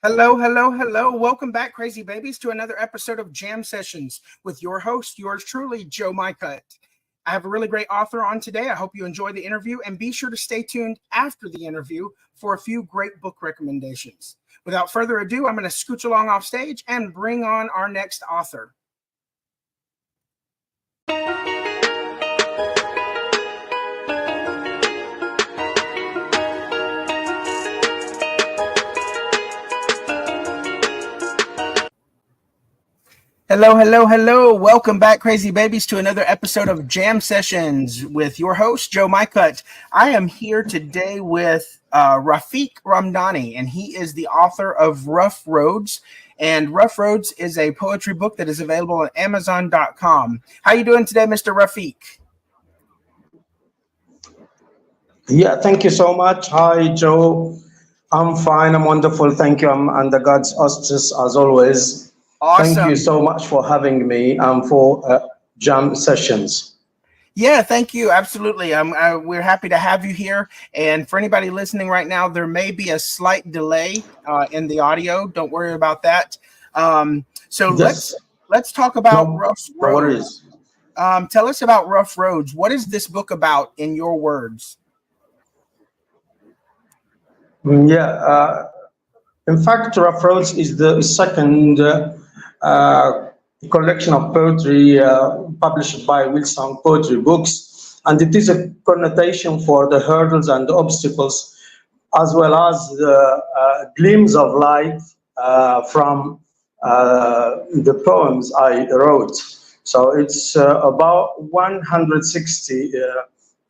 Hello, hello, hello. Welcome back, crazy babies, to another episode of Jam Sessions with your host, yours truly, Joe Mycutt. I have a really great author on today. I hope you enjoy the interview, and be sure to stay tuned after the interview for a few great book recommendations. Without further ado, I'm going to scooch along off stage and bring on our next author. Hello, hello, hello. Welcome back, crazy babies, to another episode of Jam Sessions with your host, Joe Mycutt. I am here today with Rafik Romdhani, and he is the author of Rough Roads. And Rough Roads is a poetry book that is available on Amazon.com. How are you doing today, Mr. Rafik? Yeah, thank you so much. Hi, Joe. I'm fine. I'm wonderful. Thank you. I'm under God's auspices as always. Awesome. Thank you so much for having me and for Jam Sessions. Yeah, thank you. Absolutely. We're happy to have you here. And for anybody listening right now, there may be a slight delay in the audio. Don't worry about that. Let's talk about Rough Roads. Tell us about Rough Roads. What is this book about in your words? Yeah, in fact, Rough Roads is the second collection of poetry published by Wilson Poetry Books, and it is a connotation for the hurdles and the obstacles, as well as the glimpse of light from the poems I wrote. So it's about 160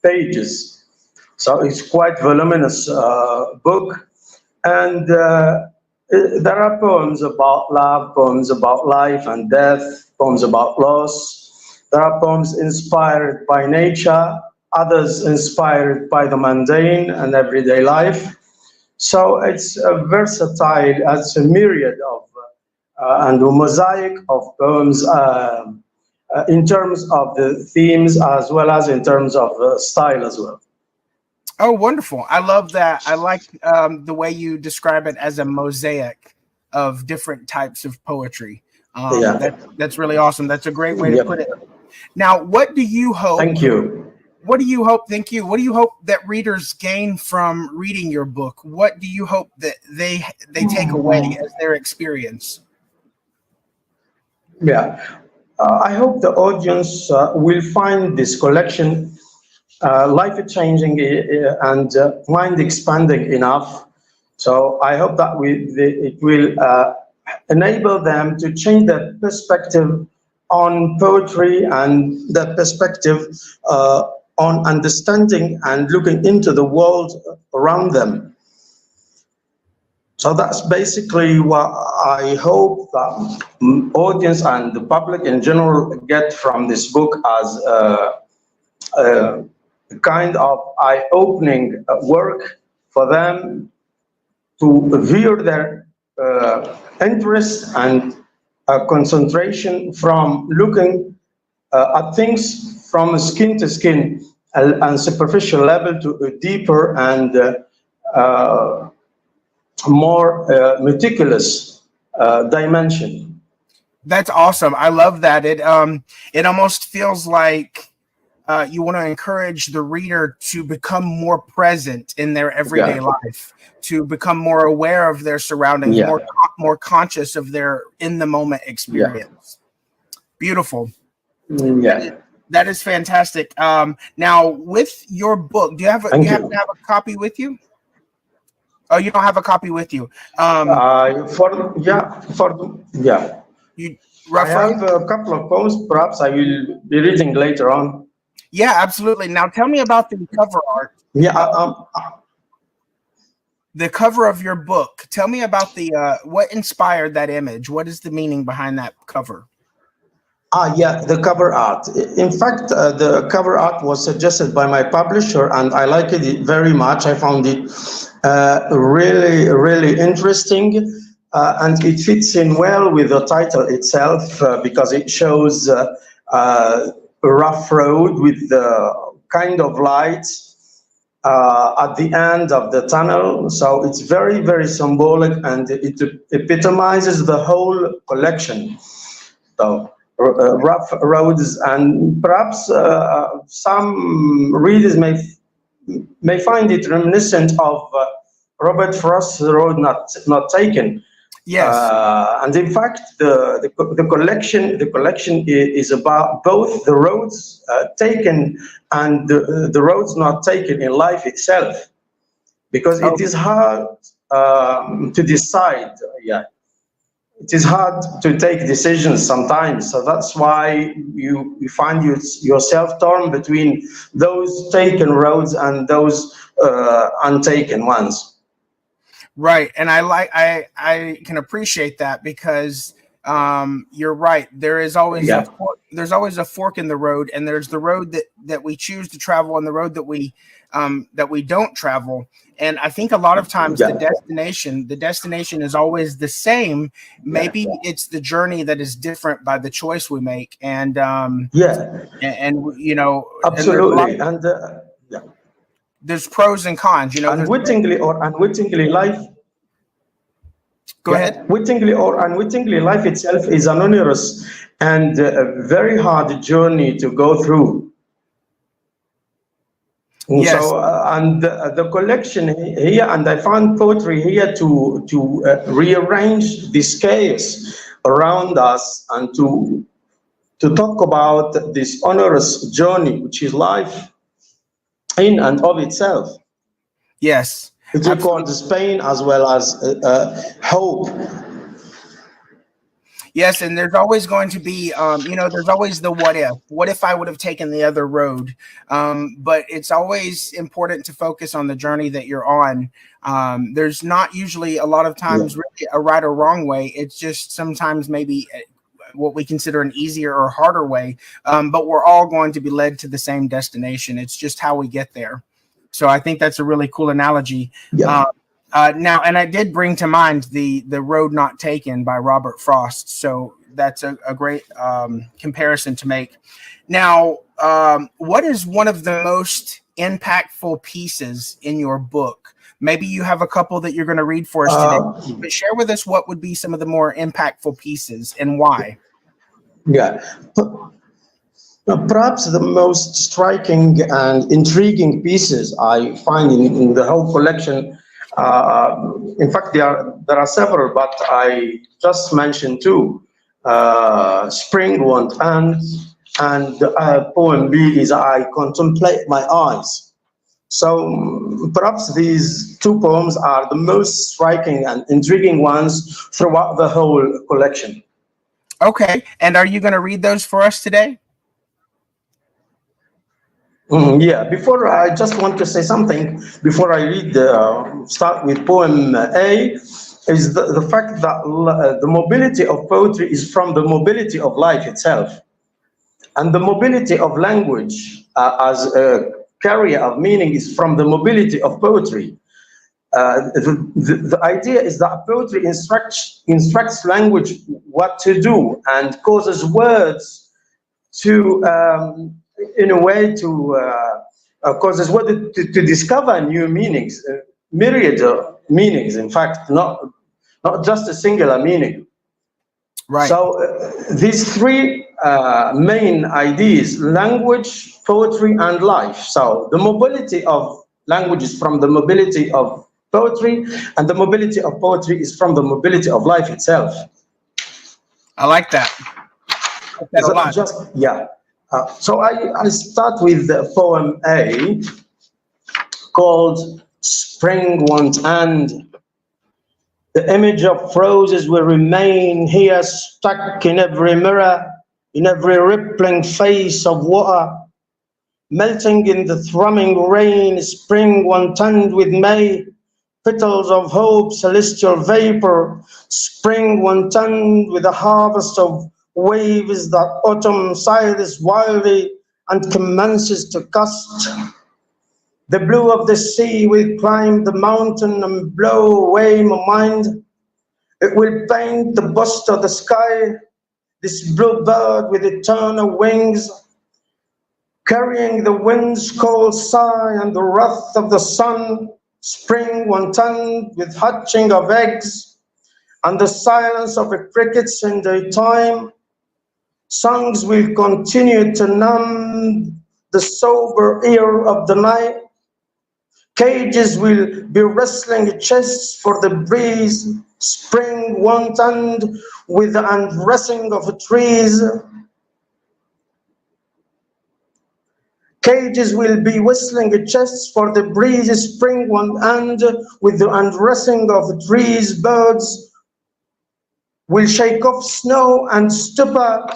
pages. So it's quite voluminous book, and there are poems about love, poems about life and death, poems about loss. There are poems inspired by nature, others inspired by the mundane and everyday life. So it's versatile, it's a myriad of and a mosaic of poems in terms of the themes as well as in terms of style as well. Oh, wonderful. I love that. I like the way you describe it as a mosaic of different types of poetry. That's really awesome. That's a great way to put it. Now, what do you hope? Thank you. What do you hope? Thank you. What do you hope that readers gain from reading your book? What do you hope that they take away as their experience? Yeah, I hope the audience will find this collection life-changing and mind-expanding enough. So I hope that it will enable them to change their perspective on poetry and their perspective on understanding and looking into the world around them. So that's basically what I hope that audience and the public in general get from this book as a kind of eye-opening work for them to veer their interest and concentration from looking at things from skin to skin and superficial level to a deeper and more meticulous dimension. That's awesome. I love that. It almost feels like you want to encourage the reader to become more present in their everyday life, to become more aware of their surroundings, more conscious of their in-the-moment experience. Beautiful. That is fantastic. Now, with your book, do you happen to have a copy with you? Oh, you don't have a copy with you. I have a couple of poems. Perhaps I will be reading later on. Yeah, absolutely. Now, tell me about the cover art. The cover of your book. Tell me about the what inspired that image. What is the meaning behind that cover? The cover art. In fact, the cover art was suggested by my publisher, and I liked it very much. I found it really, really interesting, and it fits in well with the title itself because it shows a rough road with the kind of light at the end of the tunnel. So it's very, very symbolic, and it epitomizes the whole collection. So rough roads, and perhaps some readers may find it reminiscent of Robert Frost's Road Not Taken. Yes. And in fact, the collection is about both the roads taken and the roads not taken in life itself, because it is hard to decide. Yeah, it is hard to take decisions sometimes. So that's why you find yourself torn between those taken roads and those untaken ones. Right, and I can appreciate that, because you're right. There is always there's always a fork in the road, and there's the road that we choose to travel and the road that we don't travel. And I think a lot of times the destination is always the same. Maybe it's the journey that is different by the choice we make. And and you know, absolutely, there's pros and cons, you know. Unwittingly or unwittingly, life. Go ahead. Wittingly or unwittingly, life itself is an onerous and a very hard journey to go through. Yes. So, and the collection here, and I found poetry here to rearrange this chaos around us, and to talk about this onerous journey, which is life in and of itself. Yes. It records pain as well as hope. Yes, and there's always going to be, you know, there's always the what if. What if I would have taken the other road? But it's always important to focus on the journey that you're on. There's not usually a lot of times really a right or wrong way. It's just sometimes maybe what we consider an easier or harder way. But we're all going to be led to the same destination. It's just how we get there. So I think that's a really cool analogy. Yeah. Now, and I did bring to mind the Road Not Taken by Robert Frost. So that's a great comparison to make. Now, what is one of the most impactful pieces in your book? Maybe you have a couple that you're going to read for us today, but share with us what would be some of the more impactful pieces and why. Yeah. Perhaps the most striking and intriguing pieces I find in the whole collection, in fact, there are several, but I just mentioned two. Spring Won't End, and the poem B is I Contemplate My Eyes. So perhaps these two poems are the most striking and intriguing ones throughout the whole collection. Okay, and are you going to read those for us today? Yeah, before I just want to say something, before I read, start with poem A, is the fact that the mobility of poetry is from the mobility of life itself. And the mobility of language as a carrier of meaning is from the mobility of poetry. The idea is that poetry instructs language what to do, and causes words to in a way to causes what to discover new meanings, myriad meanings, in fact, not just a singular meaning. Right. So these three main ideas: language, poetry, and life. So the mobility of language is from the mobility of poetry, and the mobility of poetry is from the mobility of life itself. I like that. A lot. So I start with the poem A, called Spring Won't End. The image of roses will remain here, stuck in every mirror, in every rippling face of water, melting in the thrumming rain. Spring won't end with May, petals of hope, celestial vapor. Spring won't end with a harvest of waves that autumn sighs wildly and commences to gust. The blue of the sea will climb the mountain and blow away my mind. It will paint the bust of the sky, this blue bird with eternal wings. carrying the wind's cold sigh and the wrath of the sun, spring wanton with hatching of eggs, and the silence of the crickets in daytime. Songs will continue to numb the sober ear of the night. Cages will be wrestling chests for the breeze, spring wanton with the undressing of trees. Cages will be whistling chests for the breeze, spring one and with the undressing of trees. Birds will shake off snow and stupor.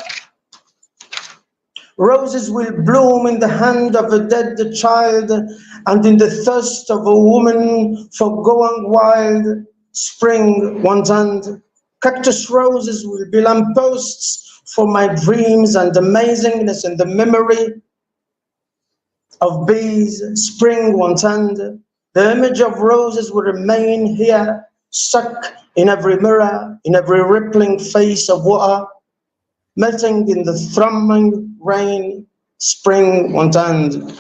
Roses will bloom in the hand of a dead child and in the thirst of a woman for going wild. Spring wanton. Cactus roses will be lampposts for my dreams and amazingness and the memory of bees. Spring wanton. The image of roses will remain here, stuck in every mirror, in every rippling face of water, melting in the thrumming rain. Spring wanton.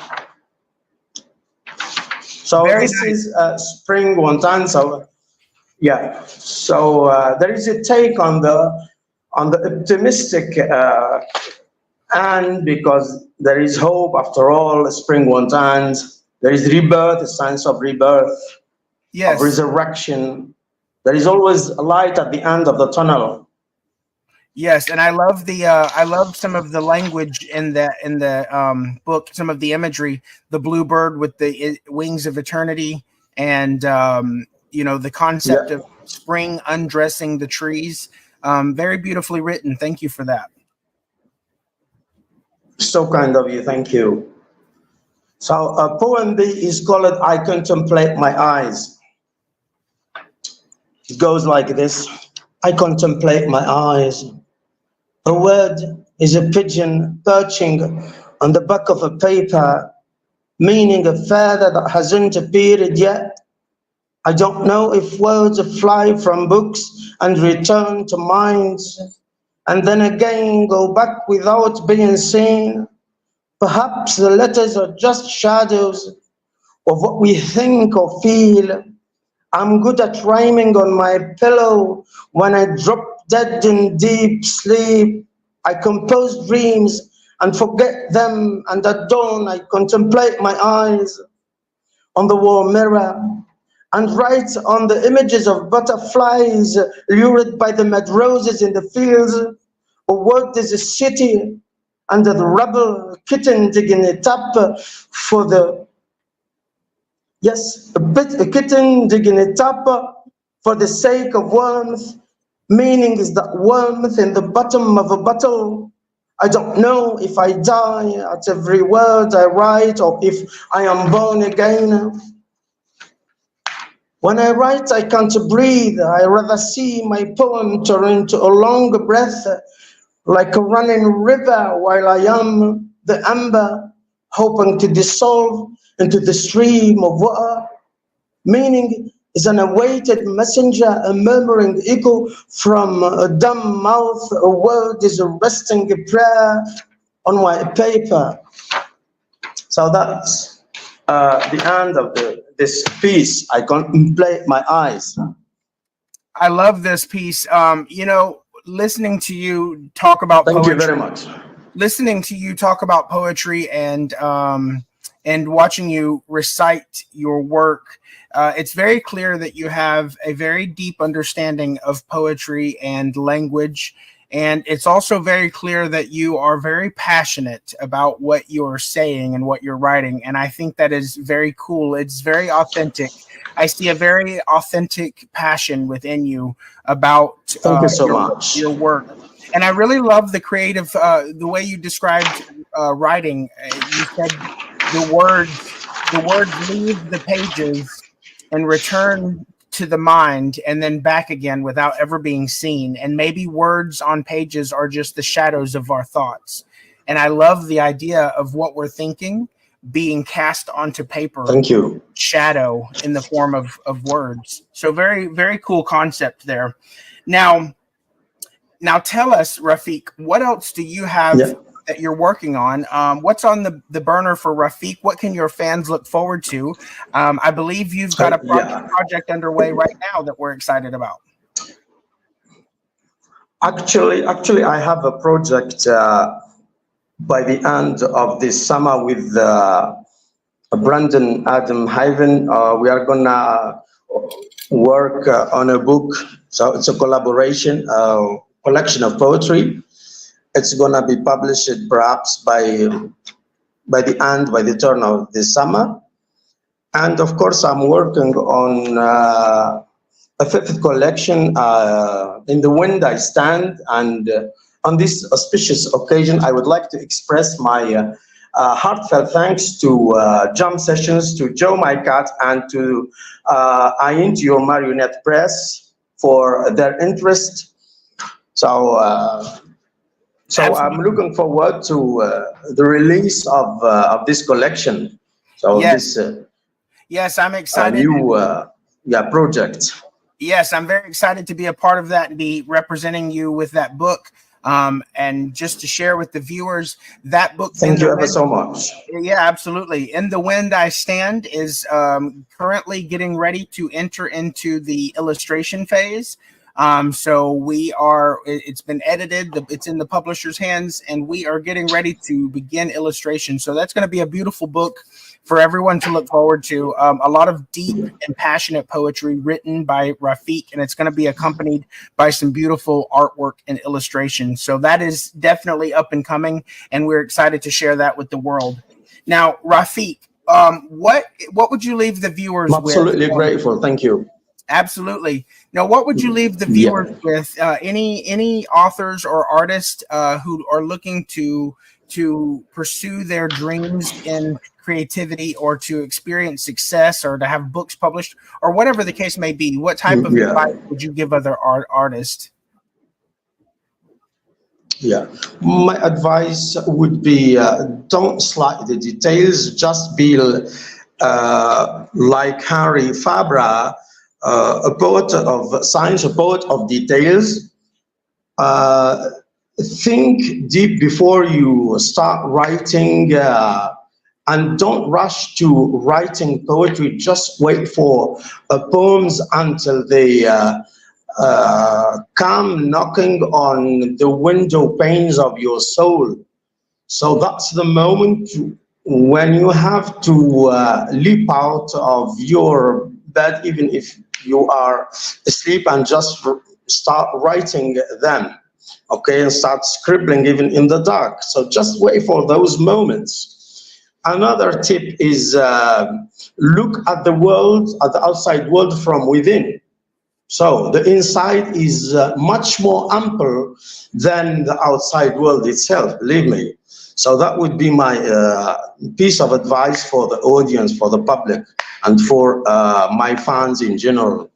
So Very this nice. is spring wanton. So yeah. So there is a take on the optimistic and because there is hope after all. Spring wanton. There is rebirth, a sense of rebirth, Yes. of resurrection. There is always a light at the end of the tunnel. Yes, and I love I love some of the language in the book, some of the imagery, the bluebird with the wings of eternity, and the concept Yeah. of spring undressing the trees. Very beautifully written. Thank you for that. So kind of you, thank you. So poem B is called I Contemplate My Eyes. It goes like this. I contemplate my eyes. A word is a pigeon perching on the back of a paper, meaning a feather that hasn't appeared yet. I don't know if words fly from books and return to minds, and then again go back without being seen. Perhaps the letters are just shadows of what we think or feel. I'm good at rhyming on my pillow when I drop dead in deep sleep. I compose dreams and forget them, and at dawn I contemplate my eyes on the wall mirror and write on the images of butterflies lured by the mad roses in the fields. A word is a city under the rubble, a kitten digging it up for the Yes, a kitten digging it up for the sake of warmth. Meaning is that warmth in the bottom of a bottle. I don't know if I die at every word I write or if I am born again. When I write, I can't breathe. I rather see my poem turn into a long breath, like a running river, while I am the amber, hoping to dissolve into the stream of water. Meaning is an awaited messenger, a murmuring echo from a dumb mouth. A word is a resting prayer on white paper. So that's the end of this piece. I contemplate my eyes. I love this piece. Listening to you talk about Thank poetry. you very much. Listening to you talk about poetry and watching you recite your work, it's very clear that you have a very deep understanding of poetry and language. And it's also very clear that you are very passionate about what you're saying and what you're writing. And I think that is very cool. It's very authentic. I see a very authentic passion within you about Thank you so much. your work. And I really love the creative, the way you described writing. You said the words leave the pages and return to the mind and then back again without ever being seen. And maybe words on pages are just the shadows of our thoughts. And I love the idea of what we're thinking being cast onto paper. Thank you. Shadow in the form of words. So very, very cool concept there. Now tell us, Rafik, what else do you have that you're working on. What's on the burner for Rafik? What can your fans look forward to? I believe you've got a project underway right now that we're excited about. Actually, I have a project by the end of this summer with Brandon Adam Hyven. We are gonna work on a book. So it's a collaboration, collection of poetry. It's gonna be published perhaps by the turn of this summer. And of course, I'm working on a fifth collection. In the wind I stand, and on this auspicious occasion, I would like to express my heartfelt thanks to Jam Sessions, to Joe My Cat, and to Aint, your Marionette Press, for their interest. So I'm looking forward to the release of this collection. So yes, I'm excited. New project. Yes, I'm very excited to be a part of that and be representing you with that book. And just to share with the viewers, that book. Thank you ever so much. Yeah, absolutely. In the Wind I Stand is currently getting ready to enter into the illustration phase. So it's been edited, it's in the publisher's hands, and we are getting ready to begin illustration. So that's going to be a beautiful book for everyone to look forward to. A lot of deep and passionate poetry written by Rafik, and it's going to be accompanied by some beautiful artwork and illustration. So that is definitely up and coming, and we're excited to share that with the world. Now, Rafik, what would you leave the viewers with? Absolutely grateful. Thank you. Absolutely. Now, what would you leave the viewers with? Any authors or artists who are looking to pursue their dreams in creativity, or to experience success, or to have books published, or whatever the case may be? What type of advice would you give other artists? Yeah, my advice would be don't slight the details. Just be like Henry Fabre, a poet of science, a poet of details. Think deep before you start writing, and don't rush to writing poetry. Just wait for poems until they come knocking on the window panes of your soul. So that's the moment when you have to leap out of your bed, even if you are asleep, and just start writing them, okay, and start scribbling even in the dark. So just wait for those moments. Another tip is look at the world, at the outside world from within. So the inside is much more ample than the outside world itself, believe me. So that would be my piece of advice for the audience, for the public, and for my fans in general.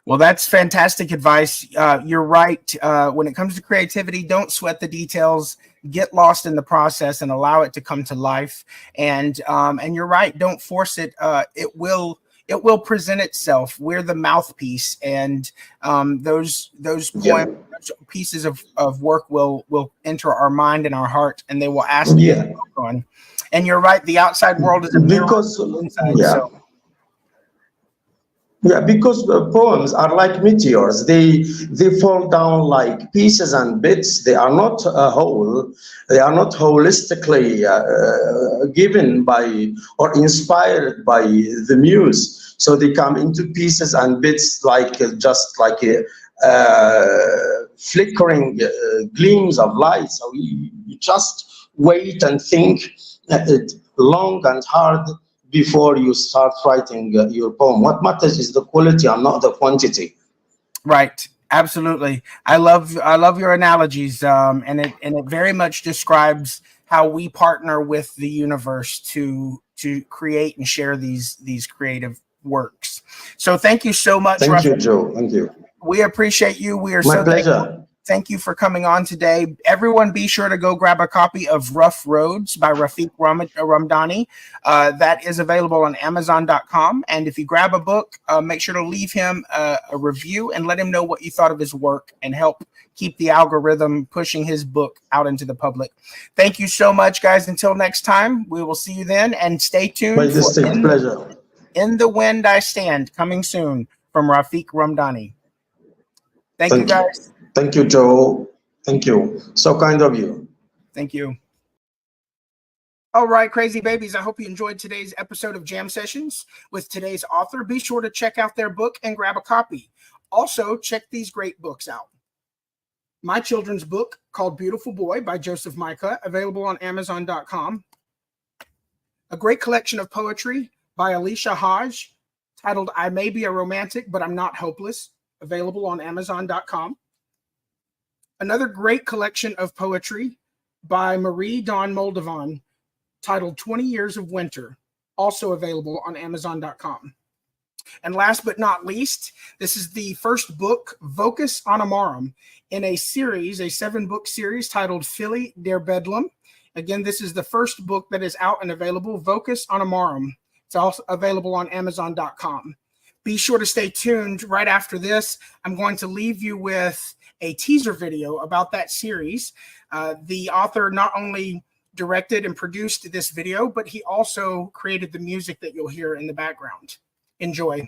Well, that's fantastic advice. You're right. When it comes to creativity, don't sweat the details. Get lost in the process and allow it to come to life. And you're right. Don't force it. It will present itself. We're the mouthpiece, and those poems, those pieces of work will enter our mind and our heart, and they will ask you to work on. And you're right. The outside world is a mirror inside. So. Yeah, because the poems are like meteors. They fall down like pieces and bits. They are not whole. They are not holistically given by or inspired by the muse. So they come into pieces and bits, like just like flickering gleams of light. So you just wait and think it long and hard before you start writing your poem. What matters is the quality and not the quantity. Right. Absolutely. I love your analogies, and it very much describes how we partner with the universe to create and share these creative works. So thank you so much. Thank you, Joe. Thank you. We appreciate you. We are My so pleasure. thankful. Thank you for coming on today. Everyone, be sure to go grab a copy of Rough Roads by Rafik Romdhani. That is available on Amazon.com. And if you grab a book, make sure to leave him a review and let him know what you thought of his work and help keep the algorithm pushing his book out into the public. Thank you so much, guys. Until next time, we will see you then. And stay tuned. My distinct pleasure. In the Wind I Stand, coming soon from Rafik Romdhani. Thank you, guys. Thank you, Joe. Thank you. So kind of you. Thank you. All right, crazy babies. I hope you enjoyed today's episode of Jam Sessions with today's author. Be sure to check out their book and grab a copy. Also, check these great books out. My children's book called Beautiful Boy by Joseph Micah, available on Amazon.com. A great collection of poetry by Alicia Hodge, titled I May Be a Romantic, But I'm Not Hopeless, available on Amazon.com. Another great collection of poetry by Marie Dawn Moldovan, titled 20 Years of Winter, also available on Amazon.com. And last but not least, this is the first book, Vocus Animarum, in a series, a 7-book series titled Philly der Bedlam. Again, this is the first book that is out and available, Vocus Animarum. It's also available on Amazon.com. Be sure to stay tuned. Right after this, I'm going to leave you with a teaser video about that series. The author not only directed and produced this video, but he also created the music that you'll hear in the background. Enjoy.